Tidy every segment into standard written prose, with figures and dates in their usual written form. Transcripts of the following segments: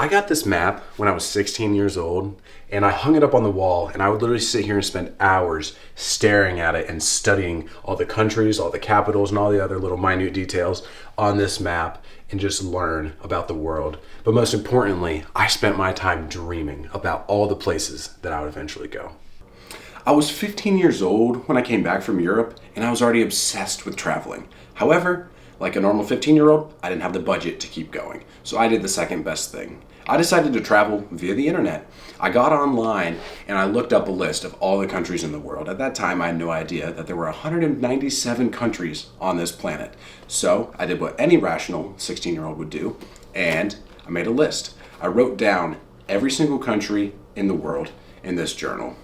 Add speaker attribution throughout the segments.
Speaker 1: I got this map when I was 16 years old, and I hung it up on the wall, and I would literally sit here and spend hours staring at it and studying all the countries, all the capitals, and all the other little minute details on this map and just learn about the world. But most importantly, I spent my time dreaming about all the places that I would eventually go. I was 15 years old when I came back from Europe, and I was already obsessed with traveling. However, like a normal 15-year-old, I didn't have the budget to keep going. So I did the second best thing. I decided to travel via the internet. I got online and I looked up a list of all the countries in the world. At that time, I had no idea that there were 197 countries on this planet. So I did what any rational 16-year-old would do, and I made a list. I wrote down every single country in the world in this journal.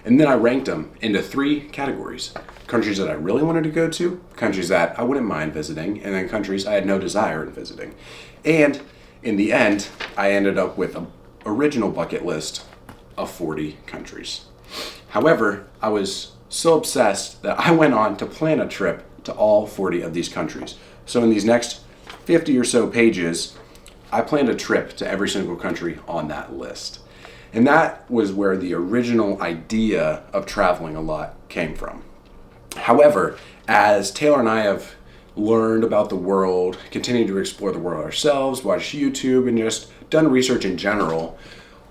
Speaker 1: And then I ranked them into 3 categories. Countries that I really wanted to go to, countries that I wouldn't mind visiting, and then countries I had no desire in visiting. And in the end, I ended up with an original bucket list of 40 countries. However, I was so obsessed that I went on to plan a trip to all 40 of these countries. So in these next 50 or so pages, I planned a trip to every single country on that list. And that was where the original idea of traveling a lot came from. However, as Taylor and I have learned about the world, continued to explore the world ourselves, watched YouTube, and just done research in general,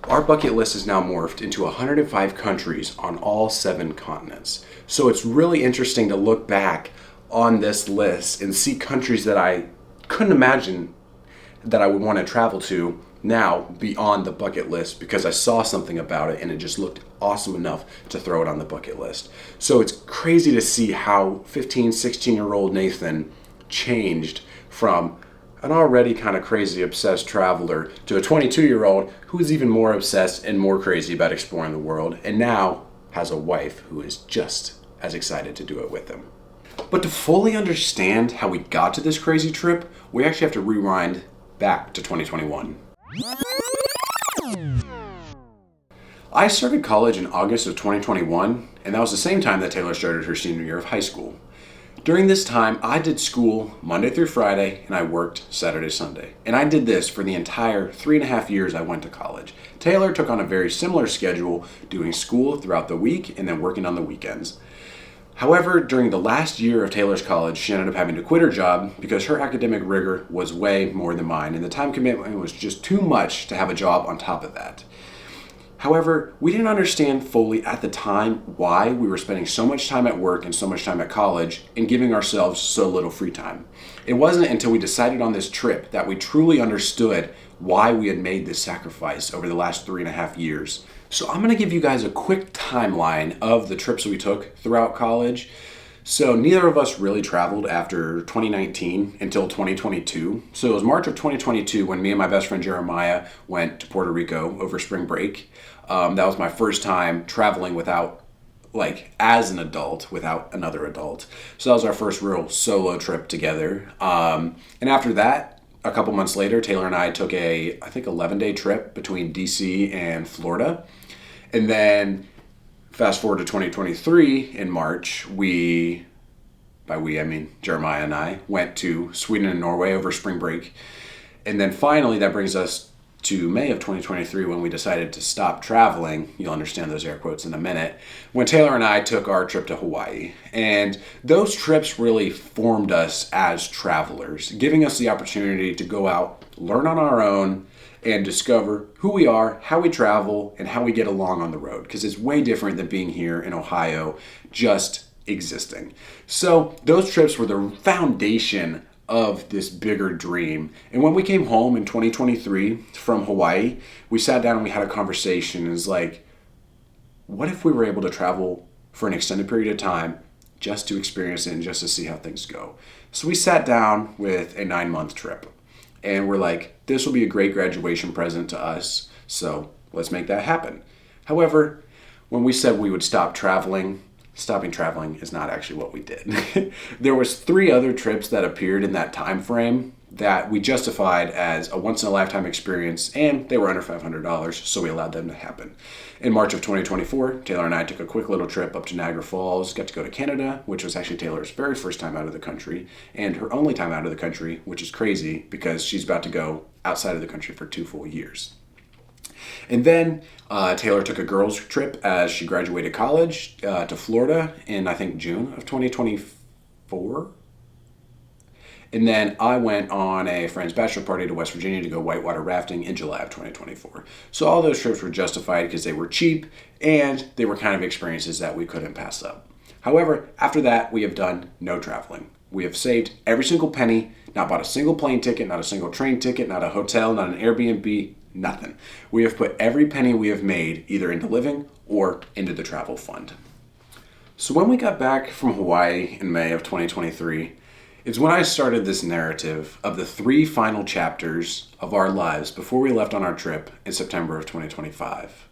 Speaker 1: our bucket list is now morphed into 105 countries on all 7 continents. So it's really interesting to look back on this list and see countries that I couldn't imagine that I would want to travel to now be on the bucket list because I saw something about it and it just looked awesome enough to throw it on the bucket list. So it's crazy to see how 15, 16-year-old Nathan changed from an already kind of crazy obsessed traveler to a 22-year-old who's even more obsessed and more crazy about exploring the world, and now has a wife who is just as excited to do it with him. But to fully understand how we got to this crazy trip, we actually have to rewind back to 2021. I started college in August of 2021, and that was the same time that Taylor started her senior year of high school. During this time, I did school Monday through Friday, and I worked Saturday, Sunday. And I did this for the entire 3.5 years I went to college. Taylor took on a very similar schedule, doing school throughout the week and then working on the weekends. However, during the last year of Taylor's college, she ended up having to quit her job because her academic rigor was way more than mine, and the time commitment was just too much to have a job on top of that. However, we didn't understand fully at the time why we were spending so much time at work and so much time at college and giving ourselves so little free time. It wasn't until we decided on this trip that we truly understood why we had made this sacrifice over the last 3.5 years. So I'm going to give you guys a quick timeline of the trips we took throughout college. So neither of us really traveled after 2019 until 2022. So it was March of 2022 when me and my best friend Jeremiah went to Puerto Rico over spring break. That was my first time traveling without, as an adult, without another adult. So that was our first real solo trip together. And after that, a couple months later, Taylor and I took a 11-day trip between DC and Florida. And then fast forward to 2023 in March, Jeremiah and I went to Sweden and Norway over spring break. And then finally, that brings us to May of 2023 when we decided to stop traveling. You'll understand those air quotes in a minute. When Taylor and I took our trip to Hawaii. And those trips really formed us as travelers, giving us the opportunity to go out, learn on our own, and discover who we are, how we travel, and how we get along on the road. Because it's way different than being here in Ohio, just existing. So those trips were the foundation of this bigger dream. And when we came home in 2023 from Hawaii, we sat down and we had a conversation. It was like, what if we were able to travel for an extended period of time just to experience it and just to see how things go? So we sat down with a 9-month trip. And we're like, this will be a great graduation present to us, so let's make that happen. However, when we said we would stop traveling, stopping traveling is not actually what we did. There was 3 other trips that appeared in that time frame that we justified as a once-in-a-lifetime experience, and they were under $500, so we allowed them to happen. In March of 2024, Taylor and I took a quick little trip up to Niagara Falls, got to go to Canada, which was actually Taylor's very first time out of the country, and her only time out of the country, which is crazy because she's about to go outside of the country for 2 full years. And then Taylor took a girls' trip as she graduated college to Florida in, I think, June of 2024. And then I went on a friend's bachelor party to West Virginia to go whitewater rafting in July of 2024. So all those trips were justified because they were cheap and they were kind of experiences that we couldn't pass up. However, after that, we have done no traveling. We have saved every single penny, not bought a single plane ticket, not a single train ticket, not a hotel, not an Airbnb, nothing. We have put every penny we have made either into living or into the travel fund. So when we got back from Hawaii in May of 2023, it's when I started this narrative of the 3 final chapters of our lives before we left on our trip in September of 2025.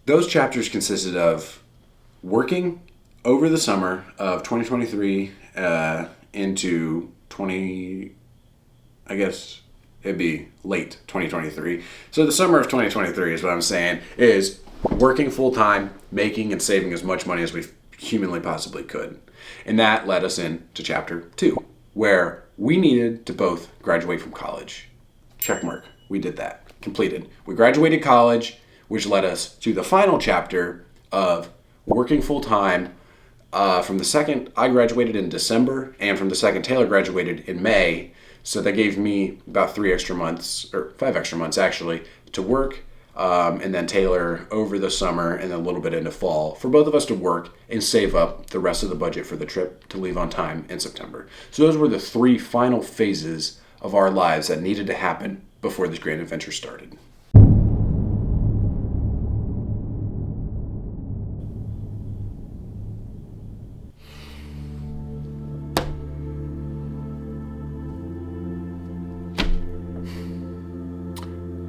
Speaker 1: Those chapters consisted of working over the summer of 2023 into I guess it'd be late 2023. So the summer of 2023 is what I'm saying, is working full time, making and saving as much money as we humanly possibly could. And that led us into chapter 2, where we needed to both graduate from college. Check mark. We did that. Completed. We graduated college, which led us to the final chapter of working full time. From the second, I graduated in December, and from the second, Taylor graduated in May. So that gave me about 3 extra months, or 5 extra months actually, to work. And then Taylor over the summer and then a little bit into fall for both of us to work and save up the rest of the budget for the trip to leave on time in September. So those were the 3 final phases of our lives that needed to happen before this grand adventure started.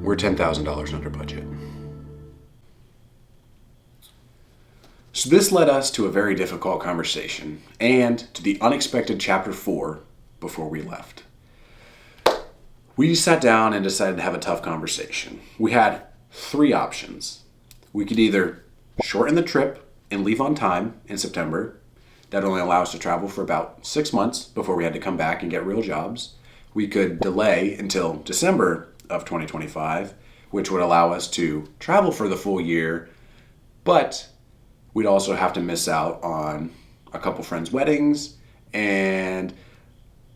Speaker 1: We're $10,000 under budget. So this led us to a very difficult conversation and to the unexpected chapter 4 before we left. We sat down and decided to have a tough conversation. We had 3 options. We could either shorten the trip and leave on time in September. That only allows us to travel for about 6 months before we had to come back and get real jobs. We could delay until December of 2025, which would allow us to travel for the full year, but we'd also have to miss out on a couple friends' weddings, and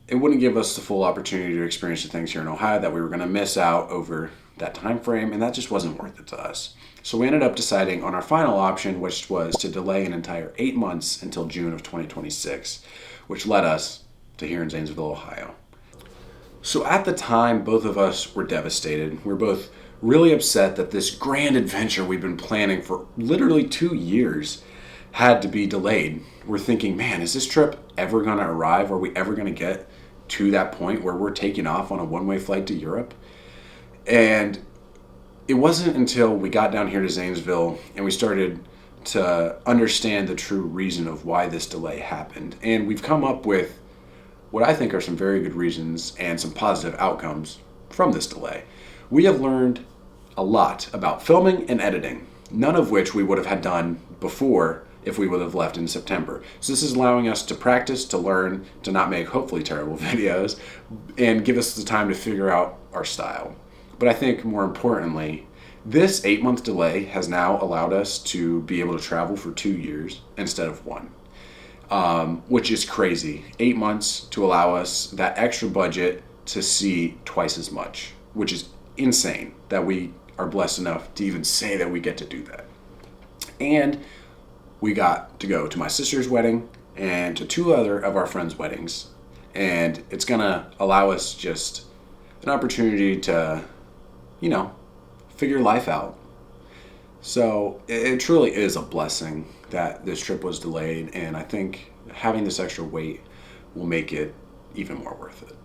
Speaker 1: it wouldn't give us the full opportunity to experience the things here in Ohio that we were going to miss out over that time frame, and that just wasn't worth it to us. So we ended up deciding on our final option, which was to delay an entire 8 months until June of 2026, which led us to here in Zanesville, Ohio. So at the time, both of us were devastated. We were both really upset that this grand adventure we'd been planning for literally 2 years had to be delayed. We're thinking, man, is this trip ever going to arrive? Are we ever going to get to that point where we're taking off on a one-way flight to Europe? And it wasn't until we got down here to Zanesville and we started to understand the true reason of why this delay happened. And we've come up with what I think are some very good reasons and some positive outcomes from this delay. We have learned a lot about filming and editing, none of which we would have had done before if we would have left in September. So this is allowing us to practice, to learn, to not make hopefully terrible videos, and give us the time to figure out our style. But I think more importantly, this 8-month delay has now allowed us to be able to travel for 2 years instead of 1. Which is crazy. 8 months to allow us that extra budget to see twice as much, which is insane that we are blessed enough to even say that we get to do that. And we got to go to my sister's wedding and to 2 other of our friends' weddings. And it's going to allow us just an opportunity to, figure life out. So it truly is a blessing that this trip was delayed, and I think having this extra weight will make it even more worth it.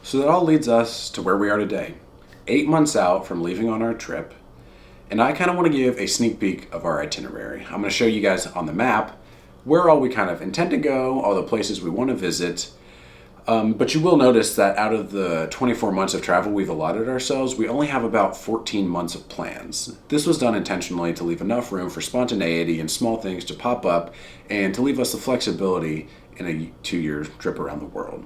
Speaker 1: So that all leads us to where we are today, 8 months out from leaving on our trip, and I kind of want to give a sneak peek of our itinerary. I'm going to show you guys on the map where all we kind of intend to go, all the places we want to visit. But you will notice that out of the 24 months of travel we've allotted ourselves, we only have about 14 months of plans. This was done intentionally to leave enough room for spontaneity and small things to pop up and to leave us the flexibility in a 2-year trip around the world.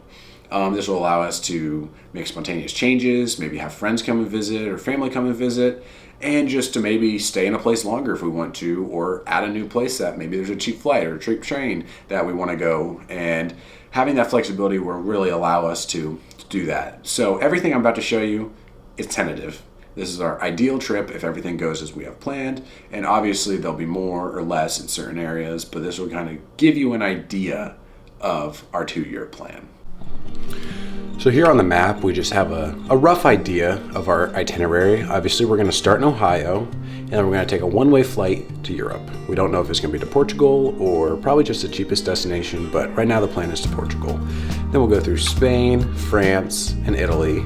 Speaker 1: This will allow us to make spontaneous changes, maybe have friends come and visit or family come and visit, and just to maybe stay in a place longer if we want to, or add a new place that maybe there's a cheap flight or a cheap train that we want to go. And having that flexibility will really allow us to do that. So everything I'm about to show you is tentative. This is our ideal trip if everything goes as we have planned, and obviously there'll be more or less in certain areas, but this will kind of give you an idea of our 2-year plan. So here on the map, we just have a rough idea of our itinerary. Obviously, we're going to start in Ohio, and then we're going to take a one-way flight to Europe. We don't know if it's going to be to Portugal or probably just the cheapest destination, but right now the plan is to Portugal. Then we'll go through Spain, France, and Italy.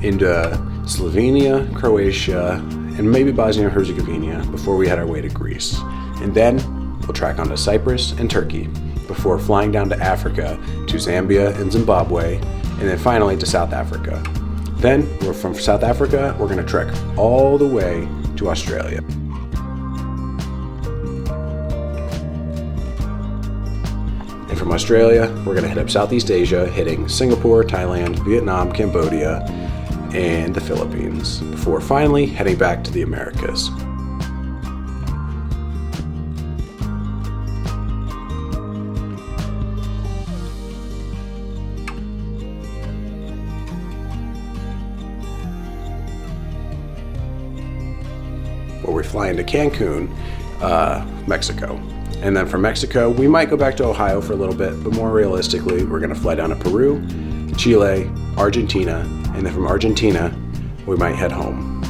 Speaker 1: Into Slovenia, Croatia, and maybe Bosnia and Herzegovina before we head our way to Greece. And then we'll track onto Cyprus and Turkey before flying down to Africa to Zambia and Zimbabwe, and then finally to South Africa. Then from South Africa, we're going to trek all the way to Australia. And from Australia, we're going to head up Southeast Asia, hitting Singapore, Thailand, Vietnam, Cambodia, and the Philippines, before finally heading back to the Americas. Where we fly into Cancun, Mexico. And then from Mexico, we might go back to Ohio for a little bit, but more realistically, we're going to fly down to Peru, Chile, Argentina, and then from Argentina, we might head home.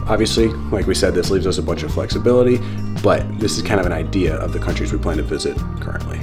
Speaker 1: Obviously, like we said, this leaves us a bunch of flexibility, but this is kind of an idea of the countries we plan to visit currently.